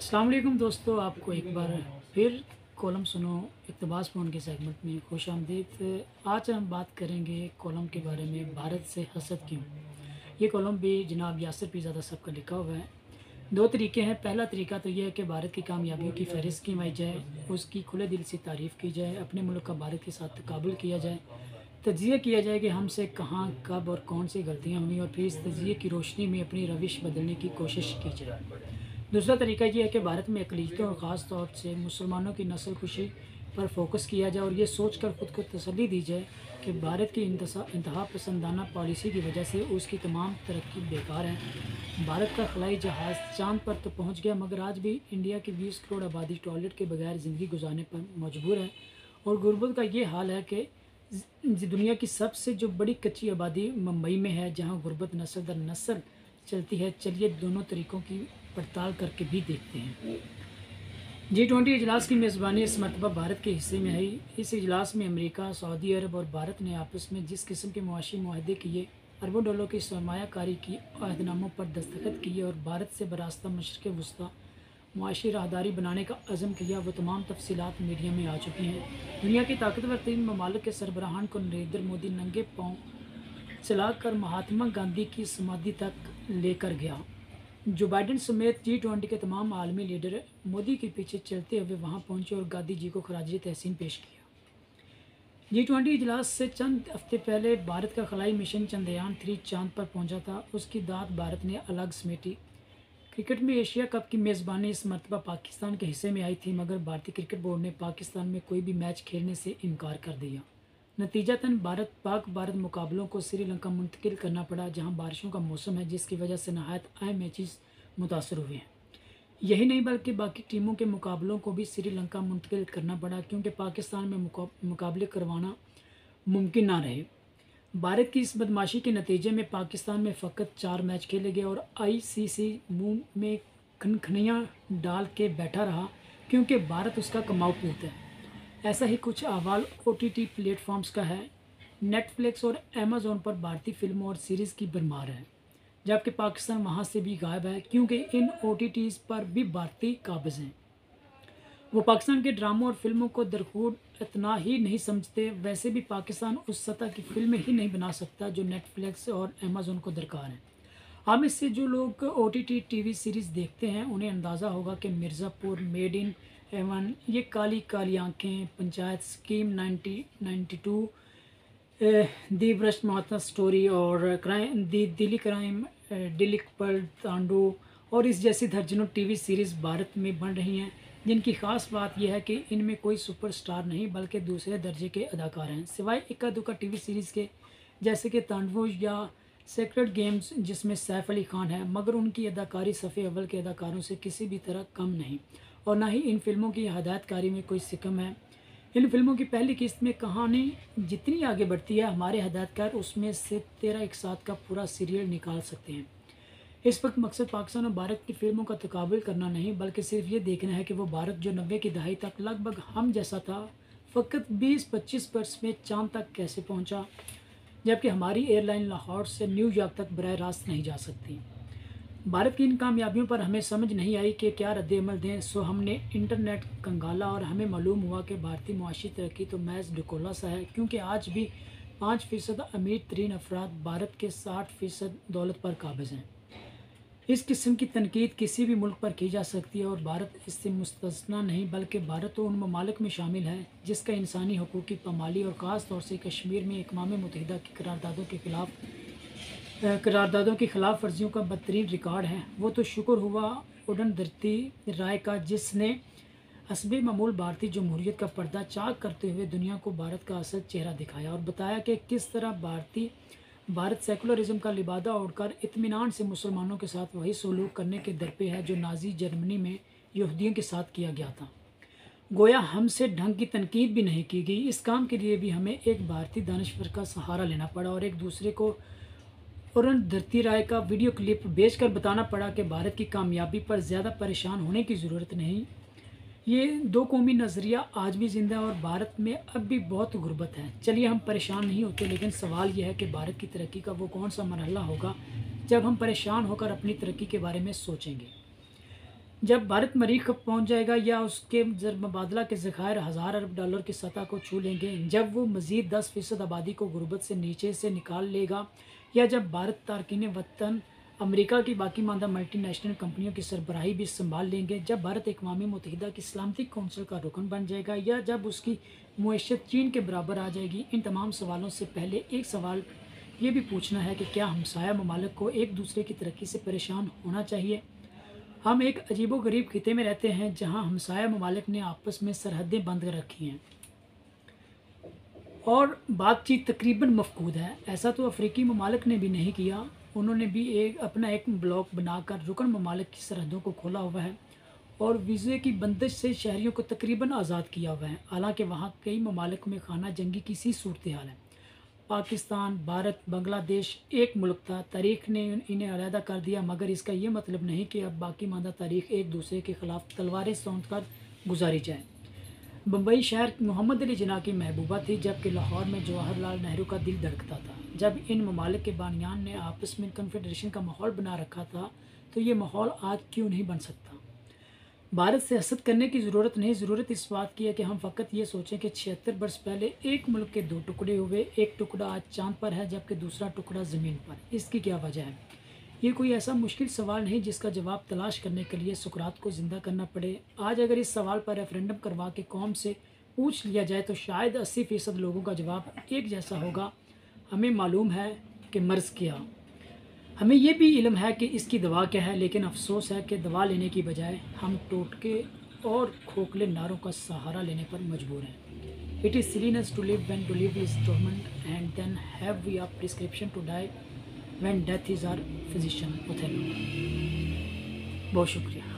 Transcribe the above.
अस्सलाम वालेकुम दोस्तों, आपको एक बार फिर कॉलम सुनो इक़्तिबास फ़ोन के सेगमेंट में खुश आमदीद। आज हम बात करेंगे कॉलम के बारे में, भारत से हसद क्यों। ये कॉलम भी जनाब यासिर पीरज़ादा साहब का लिखा हुआ है। दो तरीके हैं। पहला तरीका तो ये है कि भारत की कामयाबियों की फ़हरिस्त गिनवाई जाए, उसकी खुले दिल से तारीफ़ की जाए, अपने मुल्क का भारत के साथ तकाबुल किया जाए, तज्ज़िया किया जाए कि हमसे कहाँ, कब और कौन सी गलतियाँ हुई, और फिर इस तज्ज़िये की रोशनी में अपनी रविश बदलने की कोशिश की जाए। दूसरा तरीका ये है कि भारत में अक़लियतों और ख़ास तौर से मुसलमानों की नस्ल कुशी पर फोकस किया जाए और ये सोचकर ख़ुद को तसल्ली दी जाए कि भारत की इंतहा पसंदाना पॉलिसी की वजह से उसकी तमाम तरक्की बेकार है। भारत का खलाई जहाज़ चाँद पर तो पहुँच गया, मगर आज भी इंडिया की 20 करोड़ आबादी टॉयलेट के बगैर ज़िंदगी गुजारने पर मजबूर है। और गुर्बत का ये हाल है कि दुनिया की सबसे जो बड़ी कच्ची आबादी मुंबई में है, जहाँ गुर्बत नस्ल दर नस्ल चलती है। चलिए दोनों तरीक़ों की पड़ताल करके भी देखते हैं। G20 इजलास की मेज़बानी इस मरतबा भारत के हिस्से में है। इस इजलास में अमेरिका, सऊदी अरब और भारत ने आपस में जिस किस्म के मुआशी मुआहदे किए, अरबों डॉलर की सरमायाकारी की अहदनामों पर दस्तखत किए और भारत से बरास्ता मशरिक़ वुस्ता मुआशी राहदारी बनाने का अज़म किया, वो तमाम तफसीलात मीडिया में आ चुकी हैं। दुनिया की ताकतवर तीन ममालिक के सरबराहान को नरेंद्र मोदी नंगे पाँव चलाकर महात्मा गांधी की समाधि तक लेकर गया। जो बाइडेन समेत G20 के तमाम आलमी लीडर मोदी के पीछे चलते हुए वहां पहुंचे और गांधी जी को खराज तहसीन पेश किया। G20 इजलास से चंद हफ्ते पहले भारत का खलाई मिशन चंद्रयान 3 चांद पर पहुंचा था। उसकी दाद भारत ने अलग समेटी। क्रिकेट में एशिया कप की मेज़बानी इस मरतबा पाकिस्तान के हिस्से में आई थी, मगर भारतीय क्रिकेट बोर्ड ने पाकिस्तान में कोई भी मैच खेलने से इनकार कर दिया। नतीजतन भारत मुकाबलों को श्रीलंका मुंतकिल करना पड़ा, जहां बारिशों का मौसम है, जिसकी वजह से नहायत अहम मैचेस मुतासर हुए हैं। यही नहीं बल्कि बाकी टीमों के मुकाबलों को भी श्रीलंका मुंतकिल करना पड़ा, क्योंकि पाकिस्तान में मुकाबले करवाना मुमकिन ना रहे। भारत की इस बदमाशी के नतीजे में पाकिस्तान में फ़कत 4 मैच खेले गए और ICC मुंह में खनखनियाँ डाल के बैठा रहा, क्योंकि भारत उसका कमाऊ पूत है। ऐसा ही कुछ अहवाल OTT प्लेटफॉर्म्स का है। नेटफ्लिक्स और अमेज़ॉन पर भारतीय फिल्मों और सीरीज़ की भरमार है, जबकि पाकिस्तान वहाँ से भी गायब है, क्योंकि इन OTTs पर भी भारतीय काबिज़ हैं। वो पाकिस्तान के ड्रामों और फिल्मों को दरखूर इतना ही नहीं समझते। वैसे भी पाकिस्तान उस सतह की फिल्में ही नहीं बना सकता जो नेटफ्लिक्स और अमेज़ॉन को दरकार है। हम इससे जो लोग OTT टीवी सीरीज़ देखते हैं, उन्हें अंदाज़ा होगा कि मिर्ज़ापुर, मेड इन हेवन, ये काली काली आंखें, पंचायत स्कीम 1992, दी ब्रस्ट महात्मा स्टोरी और क्राइम दी दिल्ली क्राइम, डिलिक पर तांडो और इस जैसी दर्जनों टीवी सीरीज़ भारत में बन रही हैं, जिनकी ख़ास बात यह है कि इनमें कोई सुपरस्टार नहीं बल्कि दूसरे दर्जे के अदाकार हैं, सिवाय इक्का दुक्का टीवी सीरीज़ के, जैसे कि तांडवो या सेक्रेड गेम्स, जिसमें सैफ अली खान है, मगर उनकी अदाकारी सफ़े अव्वल के अदाकारों से किसी भी तरह कम नहीं, और ना ही इन फिल्मों की हदायतकारी में कोई सिकम है। इन फिल्मों की पहली किस्त में कहानी जितनी आगे बढ़ती है, हमारे हदायतकार उसमें से 13 एक साथ का पूरा सीरियल निकाल सकते हैं। इस वक्त मकसद पाकिस्तान और भारत की फिल्मों का तकाबुल करना नहीं, बल्कि सिर्फ ये देखना है कि वो भारत जो 90 की दहाई तक लगभग हम जैसा था, फ़कत 20-25 वर्ष में चाँद तक कैसे पहुँचा, जबकि हमारी एयरलाइन लाहौर से न्यूयॉर्क तक बराह रास्त नहीं जा सकती। भारत की इन कामयाबियों पर हमें समझ नहीं आई कि क्या रद्द-ए-अमल दें, सो हमने इंटरनेट खंगाला और हमें मालूम हुआ कि भारतीय मुआशी तरक्की तो महज ढकोला सा है, क्योंकि आज भी 5% अमीर तरीन अफराद भारत के 60% दौलत पर काबिज़ हैं। इस किस्म की तनकीद किसी भी मुल्क पर की जा सकती है और भारत इससे मुस्तस्ना नहीं, बल्कि भारत तो उन ममालिक में शामिल है जिसका इंसानी हकूक़ की पामाली और ख़ास तौर से कश्मीर में अक़वाम मुत्तहिदा की करारदादों की खिलाफ वर्जियों का बदतरीन रिकॉर्ड है। वो तो शुक्र हुआ उड़न धरती राय का, जिसने हस्बे मामूल भारतीय जमहूरियत का पर्दा चाक करते हुए दुनिया को भारत का असल चेहरा दिखाया और बताया कि किस तरह भारत सेकुलरिज्म का लिबादा ओढ़कर इत्मीनान से मुसलमानों के साथ वही सलूक करने के दर पे है जो नाजी जर्मनी में यहूदियों के साथ किया गया था। गोया हमसे ढंग की तनकीद भी नहीं की गई। इस काम के लिए भी हमें एक भारतीय दानिश्वर का सहारा लेना पड़ा और एक दूसरे को अरुण धरती राय का वीडियो क्लिप भेजकर बताना पड़ा कि भारत की कामयाबी पर ज़्यादा परेशान होने की ज़रूरत नहीं। ये दो कौमी नज़रिया आज भी ज़िंदा है और भारत में अब भी बहुत गुर्बत है। चलिए हम परेशान नहीं होते, लेकिन सवाल यह है कि भारत की तरक्की का वो कौन सा मरहला होगा जब हम परेशान होकर अपनी तरक्की के बारे में सोचेंगे। जब भारत मरीख कब पहुंच जाएगा या उसके ज़र मुबादला के ज़खायर हज़ार अरब डॉलर की सतह को छू लेंगे, जब वो मज़ीद 10% आबादी को गुर्बत से नीचे से निकाल लेगा, या जब भारत तारकीन वतन अमेरिका की बाकी मानदा मल्टीनेशनल कंपनियों की सरबराही भी संभाल लेंगे, जब भारत अक़वाम मुत्तहिदा की सलामती कौंसिल का रुकन बन जाएगा, या जब उसकी मुआशत चीन के बराबर आ जाएगी। इन तमाम सवालों से पहले एक सवाल ये भी पूछना है कि क्या हमसाया ममालिक को एक दूसरे की तरक्की से परेशान होना चाहिए। हम एक अजीबोगरीब खिते में रहते हैं जहां हमसाया ममालिक ने आपस में सरहदें बंद कर रखी हैं और बातचीत तकरीबन मफकूद है। ऐसा तो अफ्रीकी ममालिक ने भी नहीं किया। उन्होंने भी अपना एक ब्लॉक बनाकर रुकन ममालिक की सरहदों को खोला हुआ है और वीज़े की बंदिश से शहरियों को तकरीबन आज़ाद किया हुआ है। हालांकि वहाँ कई ममालिक में खाना जंगी की सी सूरत हाल है। पाकिस्तान, भारत, बांग्लादेश एक मुल्क था। तारीख़ ने इन्हें अलहदा कर दिया, मगर इसका ये मतलब नहीं कि अब बाकी मानदा तारीख़ एक दूसरे के ख़िलाफ़ तलवारें सौंध कर गुजारी जाए। बम्बई शहर मोहम्मद अली जिन्ना की महबूबा थी, जबकि लाहौर में जवाहरलाल नेहरू का दिल धड़कता था। जब इन ममालिक के बानियान ने आपस में कन्फेडरेशन का माहौल बना रखा था, तो ये माहौल आज क्यों नहीं बन सकता। भारत से हसद करने की ज़रूरत नहीं, ज़रूरत इस बात की है कि हम फ़कत ये सोचें कि 76 वर्ष पहले एक मुल्क के दो टुकड़े हुए, एक टुकड़ा आज चाँद पर है जबकि दूसरा टुकड़ा ज़मीन पर। इसकी क्या वजह है? ये कोई ऐसा मुश्किल सवाल नहीं जिसका जवाब तलाश करने के लिए सुकरात को ज़िंदा करना पड़े। आज अगर इस सवाल पर रेफरेंडम करवा के कौम से पूछ लिया जाए तो शायद 80% लोगों का जवाब एक जैसा होगा। हमें मालूम है कि मर्ज़ क्या, हमें ये भी इल्म है कि इसकी दवा क्या है, लेकिन अफसोस है कि दवा लेने की बजाय हम टोटके और खोखले नारों का सहारा लेने पर मजबूर हैं। It is silliness to live when to live is torment and then have we are prescription to die when death is our physician Othello. बहुत शुक्रिया।